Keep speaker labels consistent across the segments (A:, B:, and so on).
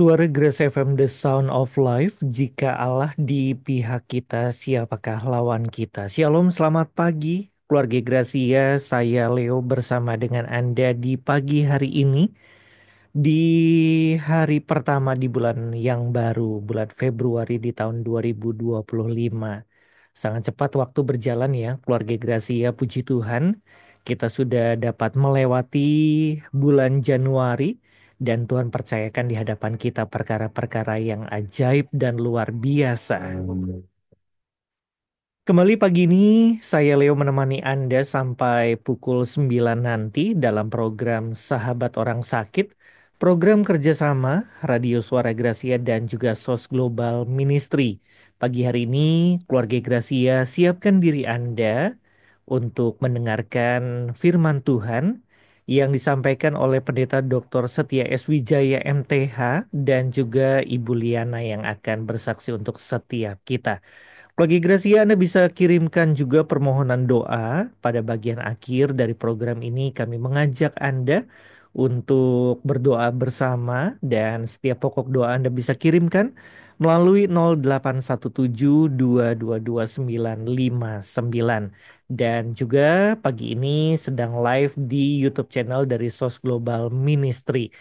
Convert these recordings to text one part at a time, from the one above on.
A: Suara Grace FM The Sound of Life. Jika Allah di pihak kita, siapakah lawan kita? Shalom, selamat pagi keluarga Gracia. Saya Leo bersama dengan Anda di pagi hari ini, di hari pertama di bulan yang baru, bulan Februari di tahun 2025. Sangat cepat waktu berjalan ya, keluarga Gracia, puji Tuhan. Kita sudah dapat melewati bulan Januari dan Tuhan percayakan di hadapan kita perkara-perkara yang ajaib dan luar biasa. Kembali pagi ini, saya Leo menemani Anda sampai pukul 9 nanti dalam program Sahabat Orang Sakit, program kerjasama Radio Suara Gracia dan juga SOS Global Ministry. Pagi hari ini, keluarga Gracia, siapkan diri Anda untuk mendengarkan firman Tuhan yang disampaikan oleh Pendeta Dr. Setia S. Wijaya MTH dan juga Ibu Liana yang akan bersaksi untuk setiap kita. Bagi Gracia, Anda bisa kirimkan juga permohonan doa pada bagian akhir dari program ini. Kami mengajak Anda untuk berdoa bersama dan setiap pokok doa Anda bisa kirimkan melalui 0817222959 dan juga pagi ini sedang live di YouTube channel dari SOS Global Ministry.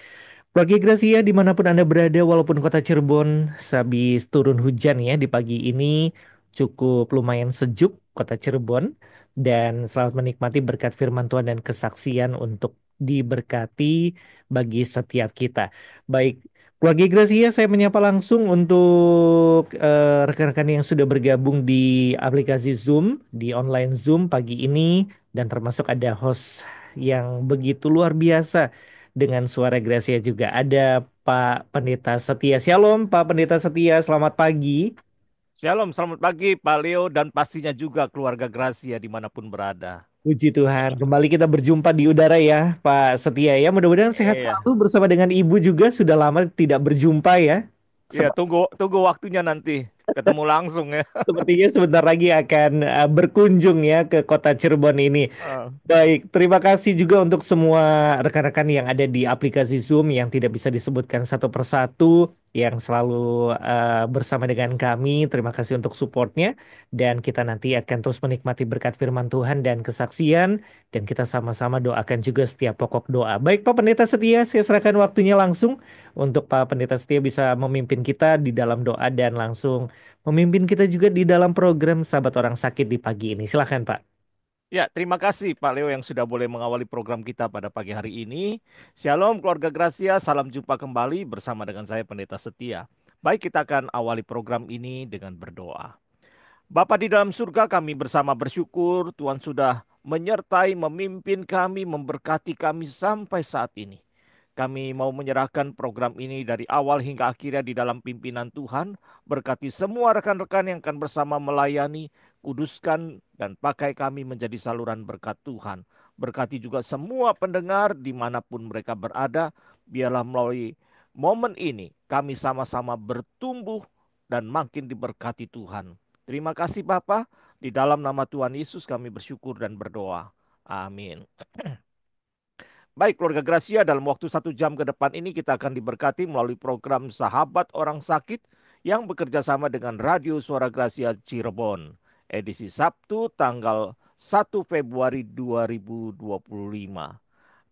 A: Pagi Gracia, dimanapun Anda berada, walaupun kota Cirebon sehabis turun hujan ya di pagi ini cukup lumayan sejuk kota Cirebon dan selamat menikmati berkat firman Tuhan dan kesaksian untuk diberkati bagi setiap kita. Baik, keluarga Gracia, saya menyapa langsung untuk rekan-rekan yang sudah bergabung di aplikasi Zoom, di online Zoom pagi ini dan termasuk ada host yang begitu luar biasa dengan suara Gracia juga. Ada Pak Pendeta Setia. Shalom Pak Pendeta Setia, selamat pagi.
B: Shalom, selamat pagi Pak Leo dan pastinya juga keluarga Gracia dimanapun berada.
A: Puji Tuhan,
B: Terima
A: kembali
B: kasih.
A: kita berjumpa di udara ya Pak Setia ya. Mudah-mudahan sehat selalu
B: Iya,
A: bersama dengan Ibu juga. Sudah lama tidak berjumpa ya.
B: iya tunggu tunggu waktunya nanti ketemu langsung ya.
A: Sepertinya sebentar lagi akan berkunjung ya ke kota Cirebon ini.
B: Ah,
A: Baik, terima kasih juga untuk semua rekan-rekan yang ada di aplikasi Zoom yang tidak bisa disebutkan satu persatu, yang selalu bersama dengan kami. Terima kasih untuk supportnya. Dan kita nanti akan terus menikmati berkat firman Tuhan dan kesaksian. Dan kita sama-sama doakan juga setiap pokok doa. Baik, Pak Pendeta Setia, saya serahkan waktunya langsung untuk Pak Pendeta Setia bisa memimpin kita di dalam doa dan langsung memimpin kita juga di dalam program Sahabat Orang Sakit di pagi ini. Silahkan, Pak.
B: Ya, terima kasih Pak Leo yang sudah boleh mengawali program kita pada pagi hari ini. Shalom keluarga Gracia, salam jumpa kembali bersama dengan saya Pendeta Setia. Baik, kita akan awali program ini dengan berdoa. Bapa di dalam surga, kami bersama bersyukur Tuhan sudah menyertai, memimpin kami, memberkati kami sampai saat ini. Kami mau menyerahkan program ini dari awal hingga akhirnya di dalam pimpinan Tuhan. Berkati semua rekan-rekan yang akan bersama melayani, kuduskan dan pakai kami menjadi saluran berkat Tuhan. Berkati juga semua pendengar dimanapun mereka berada. Biarlah melalui momen ini kami sama-sama bertumbuh dan makin diberkati Tuhan. Terima kasih Bapa. Di dalam nama Tuhan Yesus kami bersyukur dan berdoa. Amin. Baik, keluarga Gracia, dalam waktu 1 jam ke depan ini kita akan diberkati melalui program Sahabat Orang Sakit yang bekerja sama dengan Radio Suara Gracia Cirebon. Edisi Sabtu tanggal 1 Februari 2025.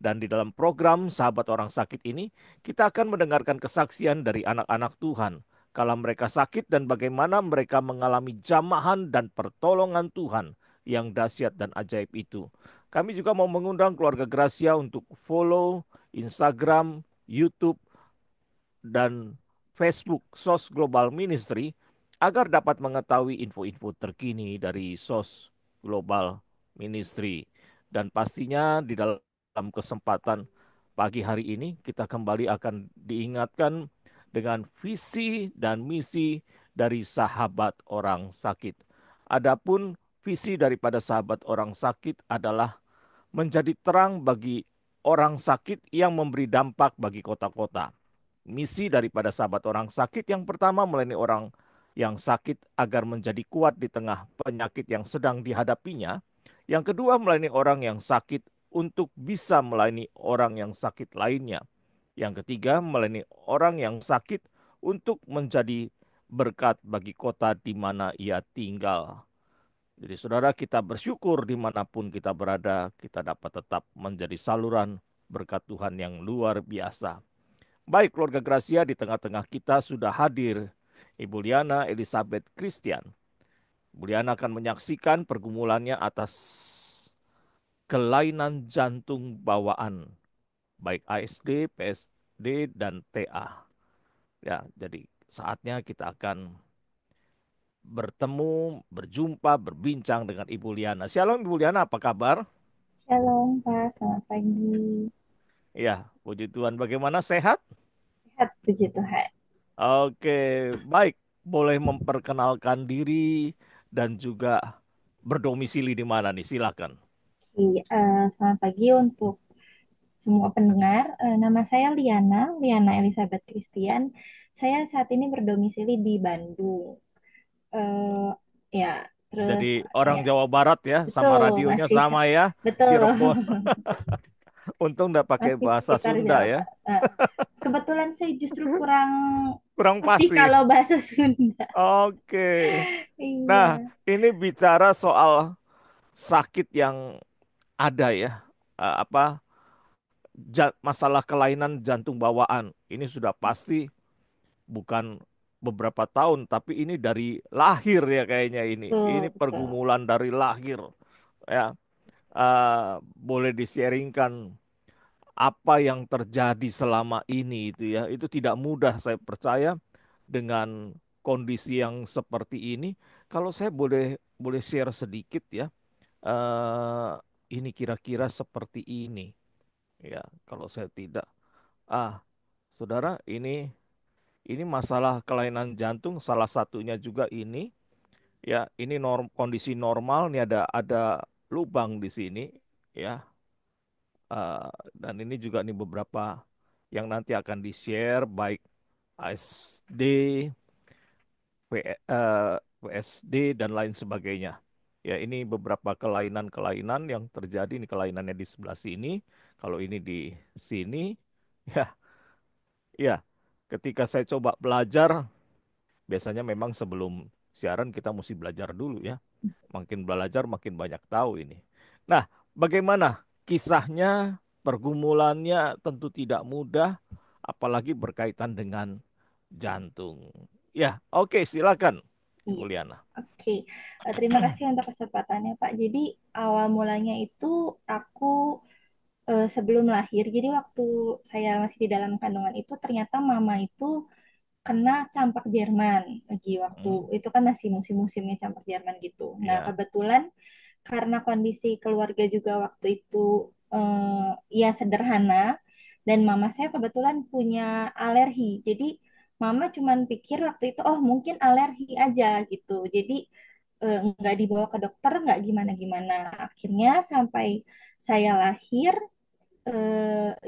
B: Dan di dalam program Sahabat Orang Sakit ini, kita akan mendengarkan kesaksian dari anak-anak Tuhan. Kalau mereka sakit dan bagaimana mereka mengalami jamahan dan pertolongan Tuhan yang dahsyat dan ajaib itu. Kami juga mau mengundang keluarga Gracia untuk follow Instagram, YouTube, dan Facebook SOS Global Ministry agar dapat mengetahui info-info terkini dari SOS Global Ministry. Dan pastinya di dalam kesempatan pagi hari ini kita kembali akan diingatkan dengan visi dan misi dari sahabat orang sakit. Adapun visi daripada sahabat orang sakit adalah menjadi terang bagi orang sakit yang memberi dampak bagi kota-kota. Misi daripada sahabat orang sakit yang pertama melayani orang yang sakit agar menjadi kuat di tengah penyakit yang sedang dihadapinya. Yang kedua melayani orang yang sakit untuk bisa melayani orang yang sakit lainnya. Yang ketiga, melayani orang yang sakit untuk menjadi berkat bagi kota di mana ia tinggal. Jadi saudara, kita bersyukur dimanapun kita berada, kita dapat tetap menjadi saluran berkat Tuhan yang luar biasa. Baik keluarga Gracia, di tengah-tengah kita sudah hadir Ibu Liana Elizabeth Christian. Ibu Liana akan menyaksikan pergumulannya atas kelainan jantung bawaan, baik ASD, PSD, dan TA. Ya, jadi saatnya kita akan bertemu, berjumpa, berbincang dengan Ibu Liana. Shalom Ibu Liana, apa kabar?
C: Shalom Pak, selamat pagi.
B: Ya, puji Tuhan. Bagaimana, sehat?
C: Sehat, puji Tuhan.
B: Oke, baik. Boleh memperkenalkan diri dan juga berdomisili di mana nih? Silakan.
C: Oke, selamat pagi untuk semua pendengar. Nama saya Liana, Liana Elizabeth Christian. Saya saat ini berdomisili di Bandung. Eh, ya, terus
B: Jadi orang
C: ya,
B: Jawa Barat ya, sama
C: betul,
B: radionya
C: masih
B: sama ya,
C: betul,
B: Cirebon. Untung udah pakai
C: masih
B: bahasa
C: sekitar
B: Sunda
C: Jawa.
B: ya.
C: Kebetulan saya justru kurang
B: Kurang
C: fasih
B: pasti.
C: kalau bahasa Sunda.
B: Oke. Nah,
C: Iya,
B: ini bicara soal sakit yang ada ya. Apa masalah kelainan jantung bawaan. Ini sudah pasti bukan beberapa tahun, tapi ini dari lahir ya kayaknya ini. Ini
C: betul, betul.
B: pergumulan dari lahir ya. Boleh di-sharingkan apa yang terjadi selama ini itu ya. Itu tidak mudah saya percaya dengan kondisi yang seperti ini. Kalau saya boleh boleh share sedikit ya. eh ini kira-kira seperti ini ya. Kalau saya tidak, ah, saudara, ini masalah kelainan jantung salah satunya juga ini ya. Ini kondisi normal nih, ada lubang di sini ya. Dan ini juga nih beberapa yang nanti akan di-share baik ASD, PSD dan lain sebagainya. Ya, ini beberapa kelainan-kelainan yang terjadi. Ini kelainannya di sebelah sini, kalau ini di sini. Ya, ya. Ketika saya coba belajar, biasanya memang sebelum siaran kita mesti belajar dulu ya. Makin belajar makin banyak tahu ini. Nah, bagaimana kisahnya, pergumulannya tentu tidak mudah, apalagi berkaitan dengan jantung. Ya, oke, silakan
C: Iya.
B: Ibu Liana.
C: Oke, terima kasih untuk kesempatannya, Pak. Jadi awal mulanya itu aku sebelum lahir, jadi waktu saya masih di dalam kandungan itu ternyata mama itu kena campak Jerman lagi waktu
B: Hmm,
C: itu kan masih musim-musimnya campak Jerman gitu. Nah,
B: ya.
C: kebetulan karena kondisi keluarga juga waktu itu ya sederhana dan mama saya kebetulan punya alergi. Jadi mama cuman pikir waktu itu oh mungkin alergi aja gitu. Jadi nggak dibawa ke dokter nggak gimana-gimana. Akhirnya sampai saya lahir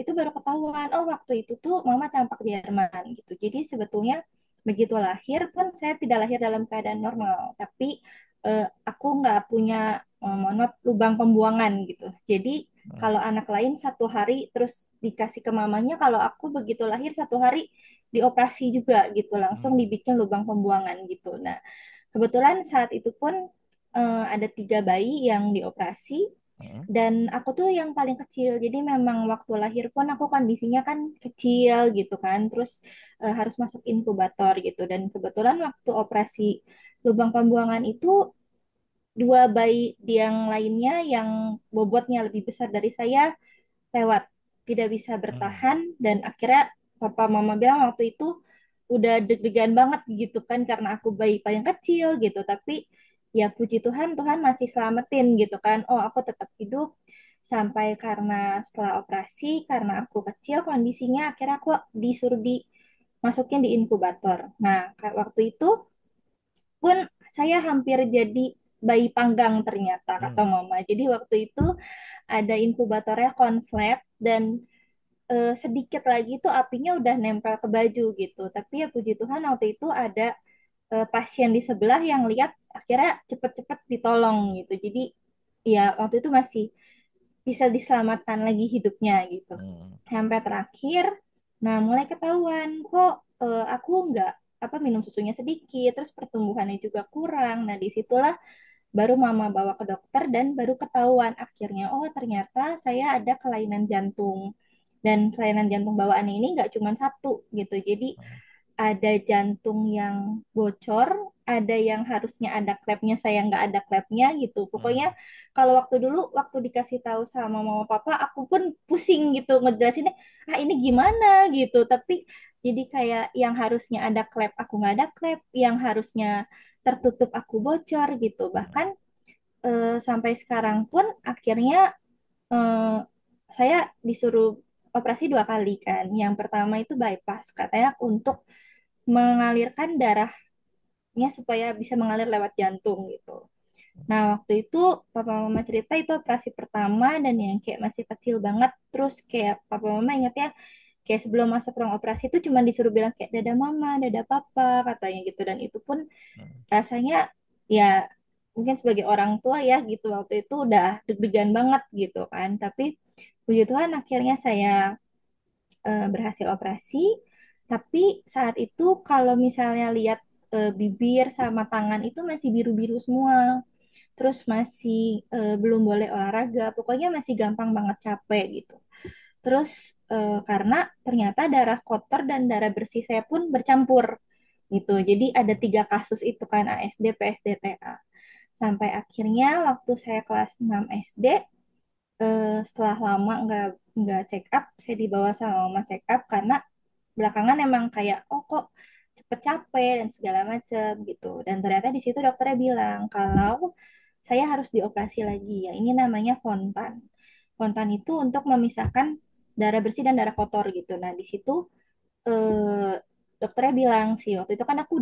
C: itu baru ketahuan oh waktu itu tuh mama campak Jerman gitu. Jadi sebetulnya begitu lahir pun saya tidak lahir dalam keadaan normal, tapi aku nggak punya mohon maaf, lubang pembuangan gitu. Jadi
B: Hmm,
C: kalau anak lain 1 hari terus dikasih ke mamanya, kalau aku begitu lahir 1 hari dioperasi juga gitu, langsung
B: hmm,
C: dibikin lubang pembuangan gitu. Nah, kebetulan saat itu pun ada 3 bayi yang dioperasi
B: hmm,
C: dan aku tuh yang paling kecil. Jadi memang waktu lahir pun aku kondisinya kan kecil gitu kan. Terus harus masuk inkubator gitu. Dan kebetulan waktu operasi lubang pembuangan itu 2 bayi yang lainnya yang bobotnya lebih besar dari saya lewat. Tidak bisa
B: hmm,
C: bertahan dan akhirnya papa mama bilang waktu itu udah deg-degan banget gitu kan karena aku bayi paling kecil gitu. Tapi ya puji Tuhan, Tuhan masih selamatin gitu kan. Oh, aku tetap hidup sampai karena setelah operasi, karena aku kecil kondisinya, akhirnya aku disuruh dimasukin di inkubator. Nah, waktu itu pun saya hampir jadi bayi panggang ternyata kata
B: hmm,
C: mama. Jadi waktu itu ada inkubatornya konslet dan sedikit lagi tuh apinya udah nempel ke baju gitu. Tapi ya puji Tuhan waktu itu ada pasien di sebelah yang lihat akhirnya cepet-cepet ditolong gitu. Jadi ya waktu itu masih bisa diselamatkan lagi hidupnya gitu.
B: hmm,
C: Sampai terakhir Nah, mulai ketahuan kok aku nggak apa minum susunya sedikit, terus pertumbuhannya juga kurang. Nah, disitulah baru mama bawa ke dokter dan baru ketahuan akhirnya, oh ternyata saya ada kelainan jantung. Dan kelainan jantung bawaannya ini nggak cuma satu gitu. Jadi ada jantung yang bocor, ada yang harusnya ada klepnya, saya nggak ada klepnya gitu. Pokoknya kalau waktu dulu, waktu dikasih tahu sama mama papa, aku pun pusing gitu ngejelasinnya, ah ini gimana gitu. Tapi jadi kayak yang harusnya ada klep, aku nggak ada klep, yang harusnya tertutup aku bocor gitu. Bahkan sampai sekarang pun akhirnya eh, saya disuruh operasi 2 kali kan. Yang pertama itu bypass, katanya untuk mengalirkan darahnya supaya bisa mengalir lewat jantung gitu. Nah, waktu itu papa mama cerita itu operasi pertama dan yang kayak masih kecil banget. Terus kayak papa mama ingetnya kayak sebelum masuk ruang operasi itu cuma disuruh bilang kayak dada mama, dada papa katanya gitu. Dan itu pun rasanya ya mungkin sebagai orang tua ya gitu waktu itu udah deg-degan banget gitu kan. Tapi puji Tuhan akhirnya saya berhasil operasi. Tapi saat itu kalau misalnya lihat bibir sama tangan itu masih biru-biru semua. Terus masih belum boleh olahraga. Pokoknya masih gampang banget capek gitu. Terus karena ternyata darah kotor dan darah bersih saya pun bercampur gitu. Jadi ada 3 kasus itu kan ASD, PSD, TA. Sampai akhirnya waktu saya kelas 6 SD, setelah lama nggak check up, saya dibawa sama mama check up karena belakangan emang kayak oh kok cepet capek dan segala macem gitu. Dan ternyata di situ dokternya bilang kalau saya harus dioperasi lagi ya. Ini namanya fontan. Fontan itu untuk memisahkan darah bersih dan darah kotor gitu. Nah, di situ eh, dokternya bilang sih waktu itu kan aku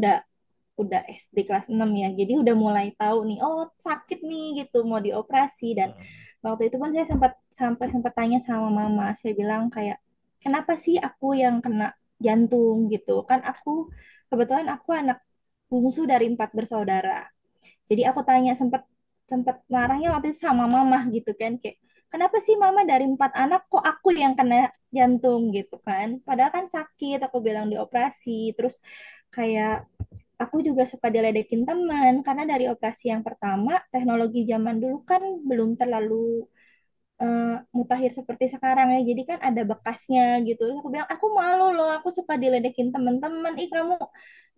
C: udah SD kelas 6 ya. Jadi udah mulai tahu nih, oh sakit nih gitu mau dioperasi dan waktu itu pun saya sempat tanya sama mama. Saya bilang kayak kenapa sih aku yang kena jantung gitu? Kan aku kebetulan aku anak bungsu dari 4 bersaudara. Jadi aku tanya sempat sempat marahnya waktu itu sama mama gitu kan kayak kenapa sih mama dari 4 anak kok aku yang kena jantung gitu kan? Padahal kan sakit aku bilang dioperasi terus kayak aku juga suka diledekin teman karena dari operasi yang pertama teknologi zaman dulu kan belum terlalu mutakhir seperti sekarang ya jadi kan ada bekasnya gitu. Terus aku bilang aku malu loh aku suka diledekin teman-teman ih kamu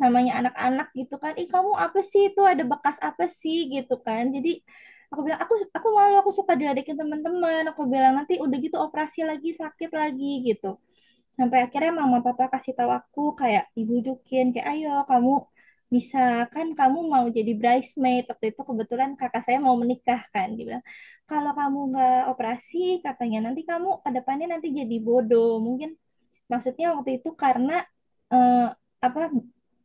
C: namanya anak-anak gitu kan ih kamu apa sih itu ada bekas apa sih gitu kan jadi aku bilang aku malu aku suka diledekin teman-teman aku bilang nanti udah gitu operasi lagi sakit lagi gitu sampai akhirnya mama papa kasih tahu aku kayak dibujukin kayak ayo kamu bisa kan kamu mau jadi bridesmaid waktu itu kebetulan kakak saya mau menikah kan dia bilang kalau kamu nggak operasi katanya nanti kamu ke depannya nanti jadi bodoh mungkin maksudnya waktu itu karena eh, apa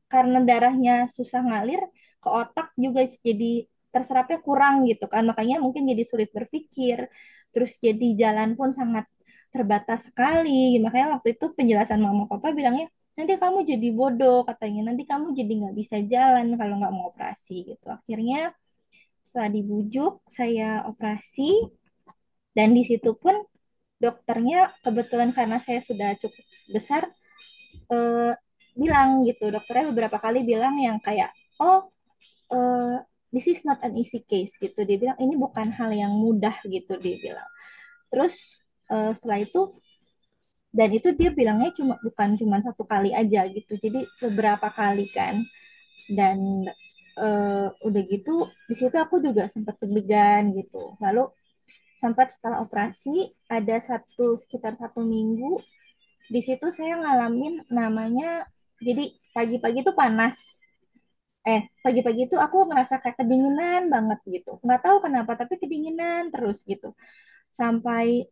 C: karena darahnya susah ngalir ke otak juga jadi terserapnya kurang gitu kan makanya mungkin jadi sulit berpikir terus jadi jalan pun sangat terbatas sekali makanya waktu itu penjelasan mama papa bilangnya nanti kamu jadi bodoh katanya nanti kamu jadi nggak bisa jalan kalau nggak mau operasi gitu akhirnya setelah dibujuk saya operasi dan di situ pun dokternya kebetulan karena saya sudah cukup besar eh, bilang gitu dokternya beberapa kali bilang yang kayak oh this is not an easy case gitu dia bilang ini bukan hal yang mudah gitu dia bilang terus setelah itu dan itu dia bilangnya bukan cuma 1 kali aja gitu jadi beberapa kali kan dan udah gitu di situ aku juga sempat deg-degan gitu lalu sempat setelah operasi ada sekitar 1 minggu di situ saya ngalamin namanya jadi pagi-pagi tuh panas pagi-pagi itu aku ngerasa kayak kedinginan banget gitu nggak tahu kenapa tapi kedinginan terus gitu sampai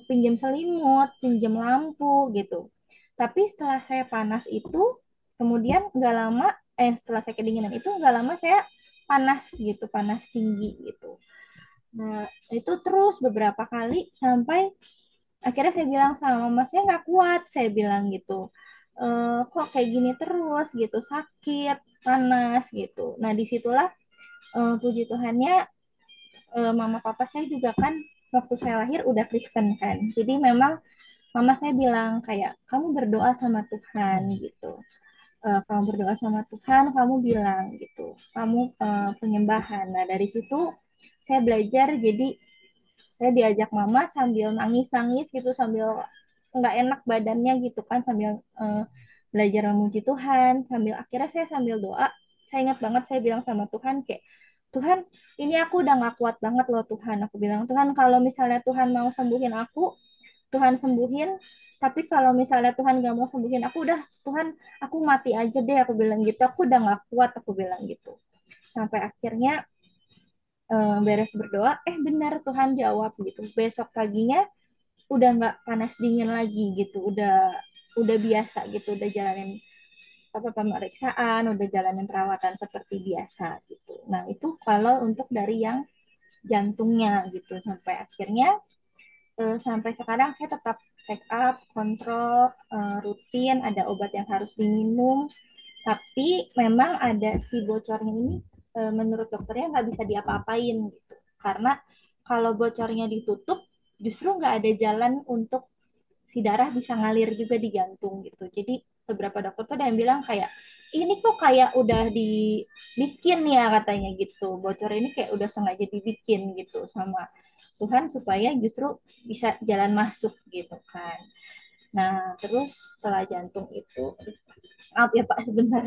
C: pinjam selimut pinjam lampu gitu tapi setelah saya panas itu kemudian nggak lama setelah saya kedinginan itu nggak lama saya panas gitu panas tinggi gitu nah itu terus beberapa kali sampai akhirnya saya bilang sama mama saya nggak kuat saya bilang gitu kok kayak gini terus gitu sakit panas gitu nah disitulah puji Tuhannya mama papa saya juga kan waktu saya lahir udah Kristen kan jadi memang mama saya bilang kayak kamu berdoa sama Tuhan
B: Hmm.
C: gitu. Kamu berdoa sama Tuhan, kamu bilang gitu, kamu penyembahan. Nah dari situ saya belajar, jadi saya diajak mama sambil nangis-nangis gitu, sambil nggak enak badannya gitu kan, sambil belajar memuji Tuhan, sambil akhirnya saya sambil doa. Saya ingat banget saya bilang sama Tuhan kayak, Tuhan, ini aku udah nggak kuat banget loh Tuhan. Aku bilang, Tuhan kalau misalnya Tuhan mau sembuhin aku, Tuhan sembuhin. Tapi kalau misalnya Tuhan gak mau sembuhin aku, udah Tuhan, aku mati aja deh. Aku bilang gitu. Aku udah nggak kuat. Aku bilang gitu. Sampai akhirnya beres berdoa, benar Tuhan jawab gitu. Besok paginya udah nggak panas dingin lagi gitu. Udah biasa gitu. Udah jalanin apa pemeriksaan, udah jalanin perawatan seperti biasa gitu. Nah itu kalau untuk dari yang jantungnya gitu. Sampai akhirnya sampai sekarang saya tetap check up, kontrol, rutin, ada obat yang harus diminum. Tapi memang ada si bocornya ini, menurut dokternya nggak bisa diapa-apain gitu. Karena kalau bocornya ditutup, justru nggak ada jalan untuk si darah bisa ngalir juga di jantung gitu. Jadi beberapa dokter tuh ada yang bilang kayak, ini kok kayak udah dibikin ya katanya gitu. Bocor ini kayak udah sengaja dibikin gitu sama Tuhan supaya justru bisa jalan masuk gitu kan. Nah, terus setelah jantung itu, maaf ya Pak sebentar.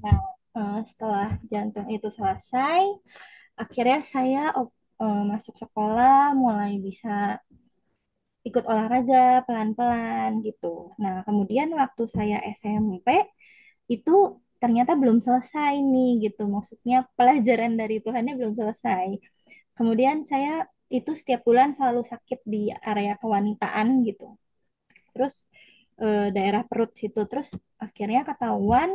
C: Nah, setelah jantung itu selesai, akhirnya saya masuk sekolah, mulai bisa ikut olahraga pelan-pelan gitu. Nah, kemudian waktu saya SMP itu ternyata belum selesai nih gitu. Maksudnya pelajaran dari Tuhannya belum selesai. Kemudian saya itu setiap bulan selalu sakit di area kewanitaan gitu. Terus daerah perut situ. Terus akhirnya ketahuan,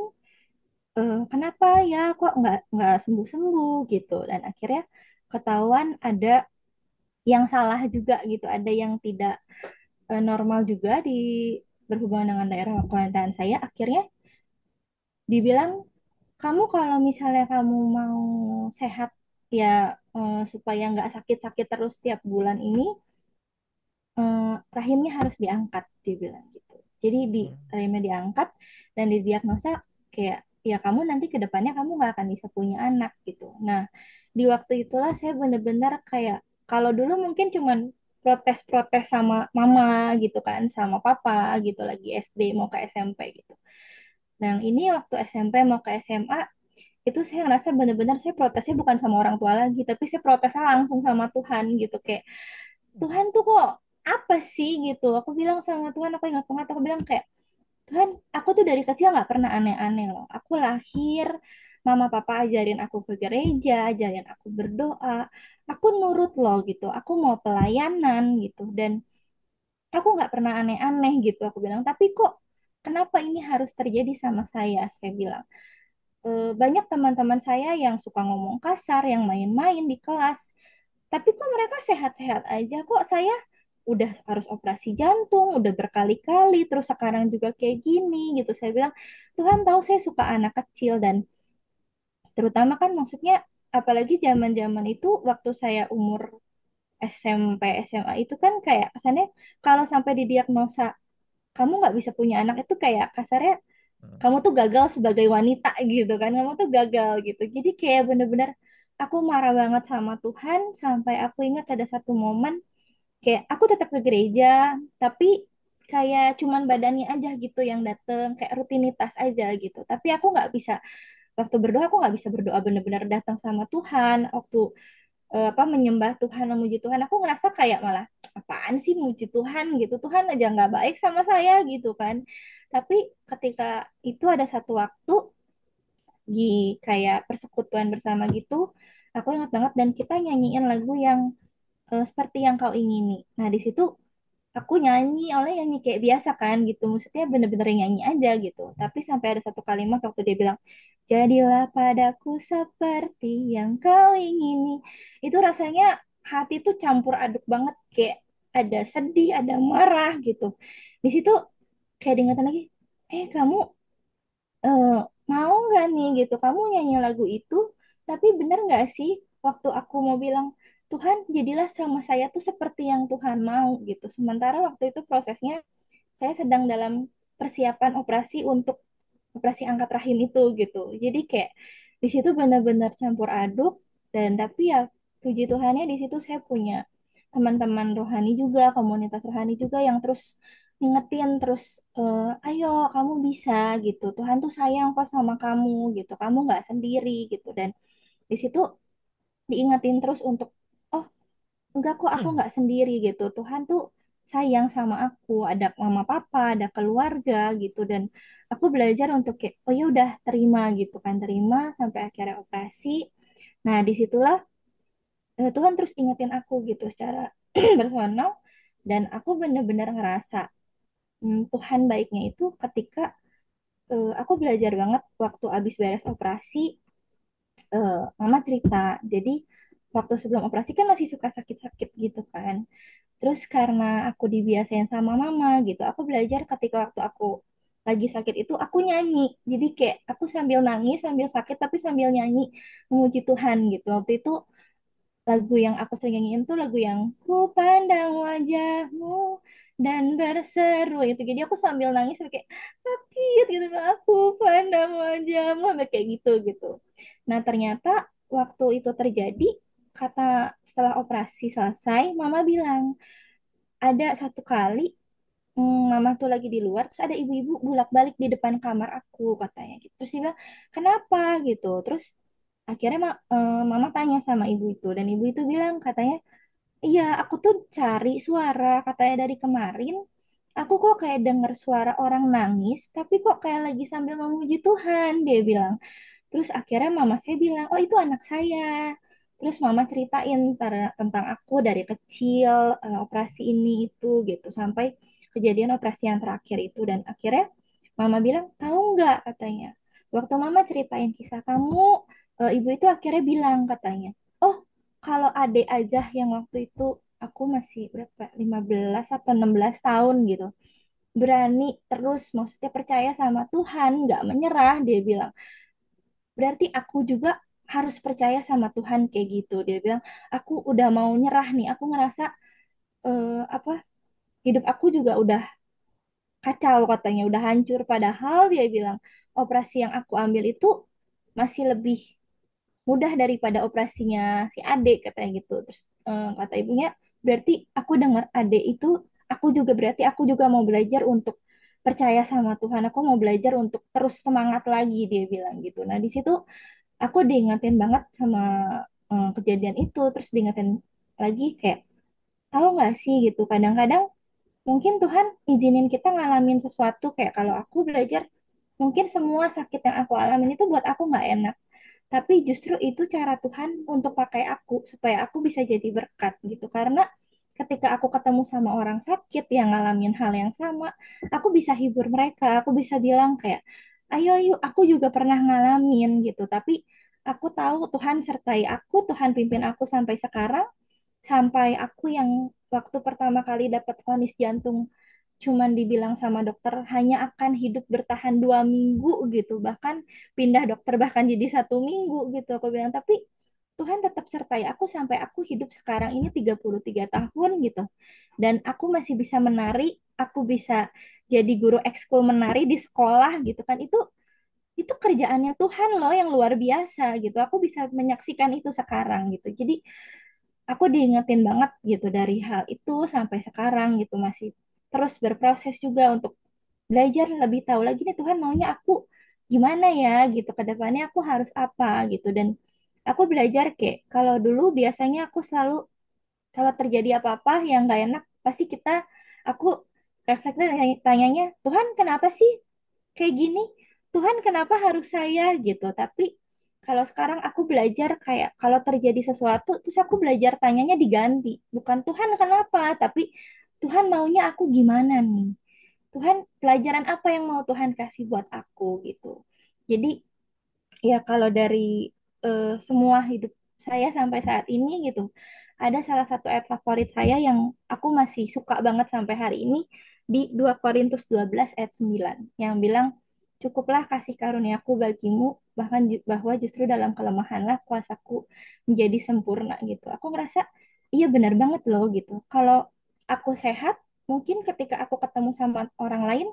C: kenapa ya kok nggak sembuh-sembuh gitu. Dan akhirnya ketahuan ada yang salah juga gitu. Ada yang tidak normal juga di berhubungan dengan daerah kewanitaan saya. Akhirnya dibilang, kamu kalau misalnya kamu mau sehat ya, supaya nggak sakit-sakit terus tiap bulan ini, rahimnya harus diangkat, dia bilang gitu. Jadi rahimnya diangkat dan didiagnosa kayak, ya kamu nanti ke depannya kamu nggak akan bisa punya anak gitu. Nah, di waktu itulah saya benar-benar kayak, kalau dulu mungkin cuman protes-protes sama mama gitu kan, sama papa gitu, lagi SD mau ke SMP gitu. Nah, ini waktu SMP mau ke SMA, itu saya ngerasa benar-benar saya protesnya bukan sama orang tua lagi, tapi saya protesnya langsung sama Tuhan gitu. Kayak, Tuhan tuh kok apa sih gitu. Aku bilang sama Tuhan, aku ingat banget, aku bilang kayak, Tuhan, aku tuh dari kecil nggak pernah aneh-aneh loh. Aku lahir, mama papa ajarin aku ke gereja, ajarin aku berdoa. Aku nurut loh gitu. Aku mau pelayanan gitu. Dan aku nggak pernah aneh-aneh gitu. Aku bilang, tapi kok kenapa ini harus terjadi sama saya? Saya bilang, banyak teman-teman saya yang suka ngomong kasar, yang main-main di kelas. Tapi kok mereka sehat-sehat aja, kok saya udah harus operasi jantung, udah berkali-kali, terus sekarang juga kayak gini gitu. Saya bilang, Tuhan tahu saya suka anak kecil, dan terutama kan maksudnya, apalagi zaman-zaman itu waktu saya umur SMP, SMA itu kan kayak kesannya kalau sampai didiagnosa kamu nggak bisa punya anak itu kayak kasarnya kamu tuh gagal sebagai wanita gitu kan, kamu tuh gagal gitu. Jadi kayak bener-bener aku marah banget sama Tuhan, sampai aku ingat ada satu momen kayak aku tetap ke gereja, tapi kayak cuman badannya aja gitu yang dateng, kayak rutinitas aja gitu. Tapi aku nggak bisa, waktu berdoa aku nggak bisa berdoa bener-bener datang sama Tuhan. Waktu apa menyembah Tuhan, memuji Tuhan, aku ngerasa kayak malah apaan sih muji Tuhan gitu, Tuhan aja nggak baik sama saya gitu kan. Tapi ketika itu ada satu waktu di kayak persekutuan bersama gitu, aku ingat banget, dan kita nyanyiin lagu yang seperti yang kau ingini. Nah di situ aku nyanyi, oleh nyanyi kayak biasa kan gitu, maksudnya bener-bener nyanyi aja gitu. Tapi sampai ada satu kalimat waktu dia bilang, jadilah padaku seperti yang kau ingini. Itu rasanya hati tuh campur aduk banget, kayak ada sedih, ada marah gitu. Di situ kayak diingetin lagi, kamu eh, mau nggak nih gitu, kamu nyanyi lagu itu, tapi bener nggak sih waktu aku mau bilang, Tuhan jadilah sama saya tuh seperti yang Tuhan mau gitu. Sementara waktu itu prosesnya saya sedang dalam persiapan operasi untuk operasi angkat rahim itu gitu. Jadi kayak di situ benar-benar campur aduk, dan tapi ya puji Tuhannya di situ saya punya teman-teman rohani juga, komunitas rohani juga yang terus ngingetin terus, ayo kamu bisa gitu. Tuhan tuh sayang kok sama kamu gitu. Kamu nggak sendiri gitu. Dan di situ diingetin terus untuk, oh enggak kok, aku nggak sendiri gitu. Tuhan tuh sayang sama aku, ada mama papa, ada keluarga gitu. Dan aku belajar untuk kayak, oh ya udah terima gitu kan, terima sampai akhirnya operasi. Nah disitulah Tuhan terus ingetin aku gitu secara personal, dan aku bener-bener ngerasa Tuhan baiknya itu ketika aku belajar banget waktu abis beres operasi. Mama cerita, jadi waktu sebelum operasi kan masih suka sakit-sakit gitu kan. Terus karena aku dibiasain sama mama gitu, aku belajar ketika waktu aku lagi sakit itu aku nyanyi. Jadi kayak aku sambil nangis, sambil sakit, tapi sambil nyanyi memuji Tuhan gitu. Waktu itu lagu yang aku sering nyanyiin tuh lagu yang ku pandang wajahmu dan berseru itu. Jadi aku sambil nangis sampai kayak sakit gitu, aku pandang wajahmu sampai kayak gitu gitu. Nah ternyata waktu itu terjadi, kata setelah operasi selesai, mama bilang ada satu kali, mama tuh lagi di luar, terus ada ibu-ibu bolak-balik di depan kamar aku katanya gitu. Terus dia bilang, kenapa gitu. Terus akhirnya mama tanya sama ibu itu, dan ibu itu bilang katanya, iya aku tuh cari suara katanya dari kemarin. Aku kok kayak denger suara orang nangis, tapi kok kayak lagi sambil memuji Tuhan, dia bilang. Terus akhirnya mama saya bilang, oh itu anak saya. Terus mama ceritain tentang aku dari kecil, operasi ini itu gitu, sampai kejadian operasi yang terakhir itu. Dan akhirnya mama bilang, tahu nggak katanya, waktu mama ceritain kisah kamu, ibu itu akhirnya bilang katanya, oh kalau adik aja yang waktu itu aku masih berapa, 15 atau 16 tahun gitu, berani terus maksudnya percaya sama Tuhan, nggak menyerah, dia bilang, berarti aku juga harus percaya sama Tuhan kayak gitu. Dia bilang, aku udah mau nyerah nih, aku ngerasa apa, hidup aku juga udah kacau katanya, udah hancur. Padahal dia bilang operasi yang aku ambil itu masih lebih mudah daripada operasinya si Ade katanya gitu. Terus kata ibunya, berarti aku dengar Ade itu, aku juga berarti aku juga mau belajar untuk percaya sama Tuhan. Aku mau belajar untuk terus semangat lagi, dia bilang gitu. Nah di situ aku diingetin banget sama kejadian itu. Terus diingetin lagi kayak, tahu nggak sih gitu, kadang-kadang mungkin Tuhan izinin kita ngalamin sesuatu. Kayak kalau aku belajar, mungkin semua sakit yang aku alamin itu buat aku nggak enak, tapi justru itu cara Tuhan untuk pakai aku supaya aku bisa jadi berkat gitu. Karena ketika aku ketemu sama orang sakit yang ngalamin hal yang sama, aku bisa hibur mereka, aku bisa bilang kayak, ayo yuk, aku juga pernah ngalamin gitu. Tapi aku tahu Tuhan sertai aku, Tuhan pimpin aku sampai sekarang, sampai aku yang waktu pertama kali dapat vonis jantung cuman dibilang sama dokter hanya akan hidup bertahan 2 minggu gitu, bahkan pindah dokter bahkan jadi 1 minggu gitu. Aku bilang, tapi Tuhan tetap sertai aku sampai aku hidup sekarang ini 33 tahun gitu, dan aku masih bisa menari, aku bisa jadi guru ekskul menari di sekolah gitu kan. Itu kerjaannya Tuhan loh yang luar biasa gitu. Aku bisa menyaksikan itu sekarang gitu. Jadi aku diingetin banget gitu dari hal itu sampai sekarang gitu, masih terus berproses juga untuk belajar lebih tahu lagi nih Tuhan maunya aku gimana ya gitu, ke depannya aku harus apa gitu. Dan aku belajar kayak, kalau dulu biasanya aku selalu kalau terjadi apa-apa yang gak enak, pasti aku refleksnya tanyanya, Tuhan kenapa sih kayak gini, Tuhan kenapa harus saya gitu. Tapi kalau sekarang aku belajar kayak kalau terjadi sesuatu terus aku belajar tanyanya diganti, bukan Tuhan kenapa, tapi Tuhan maunya aku gimana nih, Tuhan pelajaran apa yang mau Tuhan kasih buat aku gitu. Jadi ya kalau dari semua hidup saya sampai saat ini gitu, ada salah satu ayat favorit saya yang aku masih suka banget sampai hari ini, di 2 Korintus 12 ayat 9 yang bilang, cukuplah kasih karuniaku bagimu, bahkan bahwa justru dalam kelemahanlah kuasaku menjadi sempurna gitu. Aku ngerasa iya benar banget loh gitu. Kalau aku sehat, mungkin ketika aku ketemu sama orang lain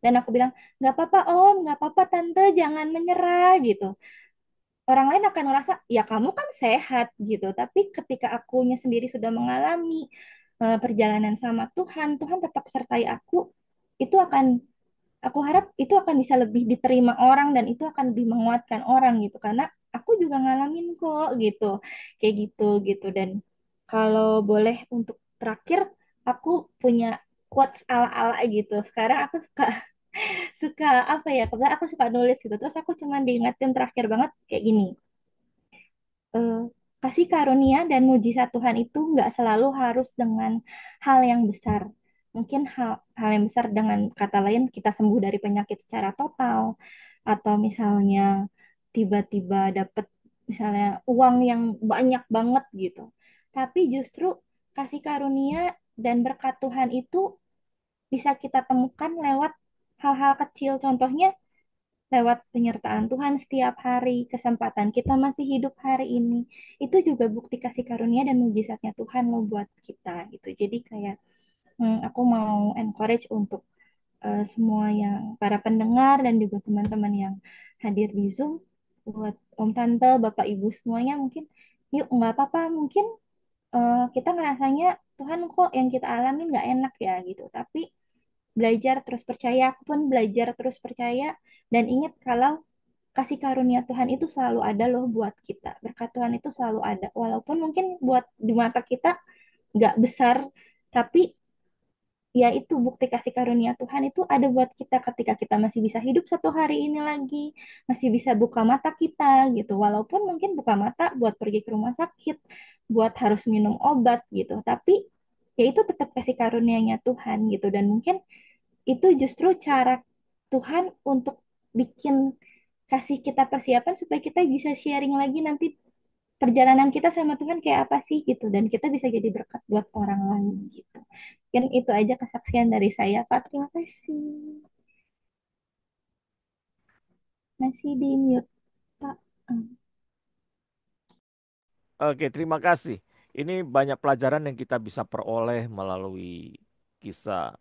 C: dan aku bilang nggak apa-apa om, nggak apa-apa tante, jangan menyerah gitu. Orang lain akan ngerasa ya kamu kan sehat gitu. Tapi ketika akunya sendiri sudah mengalami perjalanan sama Tuhan, Tuhan tetap sertai aku, itu akan, aku harap itu akan bisa lebih diterima orang dan itu akan lebih menguatkan orang gitu karena aku juga ngalamin kok gitu, kayak gitu gitu. Dan kalau boleh untuk terakhir, aku punya quotes ala-ala gitu. Sekarang aku suka suka apa ya, kebetulan aku suka nulis gitu, terus aku cuman diingetin terakhir banget kayak gini, eh, kasih karunia dan mujizat Tuhan itu nggak selalu harus dengan hal yang besar. Mungkin hal yang besar dengan kata lain kita sembuh dari penyakit secara total, atau misalnya tiba-tiba dapet misalnya uang yang banyak banget gitu. Tapi justru kasih karunia dan berkat Tuhan itu bisa kita temukan lewat hal-hal kecil. Contohnya lewat penyertaan Tuhan setiap hari, kesempatan kita masih hidup hari ini, itu juga bukti kasih karunia dan mujizatnya Tuhan lo buat kita gitu. Jadi kayak aku mau encourage untuk semua yang para pendengar dan juga teman-teman yang hadir di Zoom, buat Om Tante, Bapak Ibu semuanya, mungkin yuk nggak apa-apa, mungkin kita ngerasanya Tuhan kok yang kita alami nggak enak ya gitu, tapi belajar terus percaya, aku pun belajar terus percaya dan ingat kalau kasih karunia Tuhan itu selalu ada loh buat kita. Berkat Tuhan itu selalu ada. Walaupun mungkin buat di mata kita nggak besar, tapi ya itu bukti kasih karunia Tuhan itu ada buat kita ketika kita masih bisa hidup satu hari ini lagi, masih bisa buka mata kita gitu. Walaupun mungkin buka mata buat pergi ke rumah sakit, buat harus minum obat gitu. Tapi ya itu tetap kasih karunianya Tuhan gitu. Dan mungkin itu justru cara Tuhan untuk bikin, kasih kita persiapan supaya kita bisa sharing lagi nanti perjalanan kita sama Tuhan kayak apa sih gitu, dan kita bisa jadi berkat buat orang lain gitu. Mungkin itu aja kesaksian dari saya, Pak. Terima kasih. Masih di mute, Pak. Hmm.
B: Oke, terima kasih. Ini banyak pelajaran yang kita bisa peroleh melalui kisah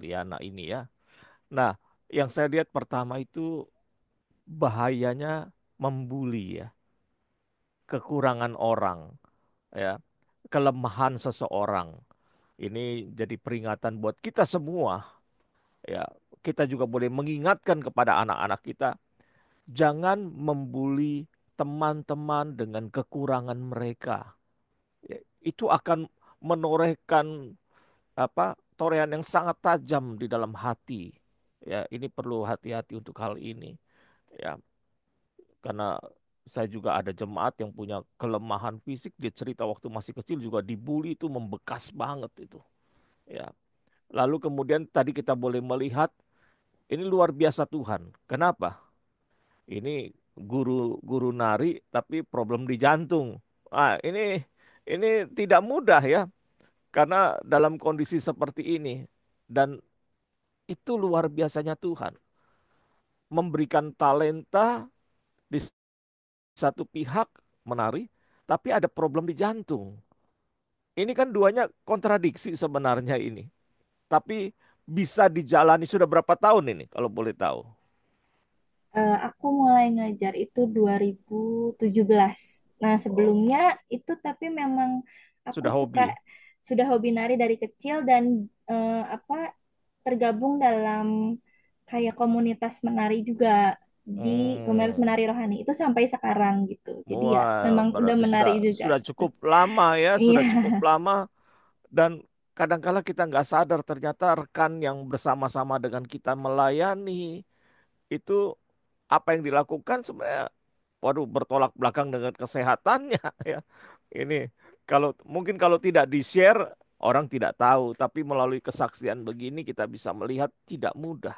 B: Liana ini ya. Nah, yang saya lihat pertama itu bahayanya membuli ya, kekurangan orang ya, kelemahan seseorang. Ini jadi peringatan buat kita semua ya. Kita juga boleh mengingatkan kepada anak-anak kita, jangan membuli teman-teman dengan kekurangan mereka. Ya, itu akan menorehkan torehan yang sangat tajam di dalam hati. Ya, ini perlu hati-hati untuk hal ini. Ya, karena saya juga ada jemaat yang punya kelemahan fisik. Dia cerita waktu masih kecil juga dibully itu membekas banget itu. Ya, lalu kemudian tadi kita boleh melihat ini luar biasa Tuhan. Kenapa? Ini guru nari tapi problem di jantung. Ini tidak mudah ya, karena dalam kondisi seperti ini dan itu luar biasanya Tuhan memberikan talenta di satu pihak menari, tapi ada problem di jantung. Ini kan duanya kontradiksi sebenarnya ini. Tapi bisa dijalani sudah berapa tahun ini kalau boleh tahu?
C: Aku mulai ngajar itu 2017. Nah,
B: Oh,
C: sebelumnya itu tapi memang aku
B: sudah
C: suka,
B: hobi.
C: sudah hobi nari dari kecil dan apa tergabung dalam kayak komunitas menari juga di komunitas
B: Hmm.
C: menari rohani itu sampai sekarang gitu. Jadi ya
B: Wah,
C: memang udah
B: berarti
C: menari
B: sudah
C: juga
B: sudah
C: gitu.
B: cukup lama ya,
C: Iya.
B: sudah cukup lama. Dan kadangkala kita nggak sadar ternyata rekan yang bersama-sama dengan kita melayani itu apa yang dilakukan sebenarnya, waduh, bertolak belakang dengan kesehatannya ya. Ini kalau tidak di-share orang tidak tahu, tapi melalui kesaksian begini kita bisa melihat tidak mudah,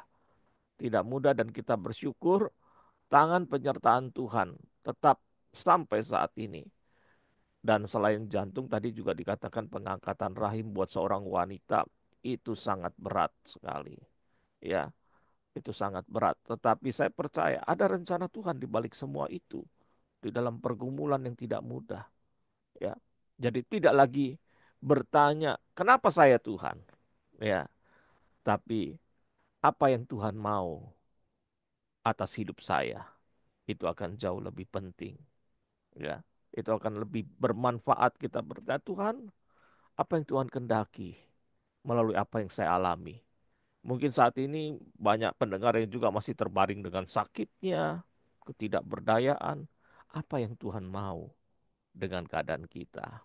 B: tidak mudah dan kita bersyukur tangan penyertaan Tuhan tetap sampai saat ini. Dan selain jantung tadi juga dikatakan pengangkatan rahim buat seorang wanita itu sangat berat sekali. Ya, Itu sangat berat. Tetapi saya percaya ada rencana Tuhan di balik semua itu. Di dalam pergumulan yang tidak mudah. Ya. Jadi tidak lagi bertanya, kenapa saya Tuhan? Ya. Tapi apa yang Tuhan mau atas hidup saya? Itu akan jauh lebih penting. Ya. Itu akan lebih bermanfaat kita bertanya, Tuhan, apa yang Tuhan kendaki melalui apa yang saya alami? Mungkin saat ini banyak pendengar yang juga masih terbaring dengan sakitnya, ketidakberdayaan. Apa yang Tuhan mau dengan keadaan kita?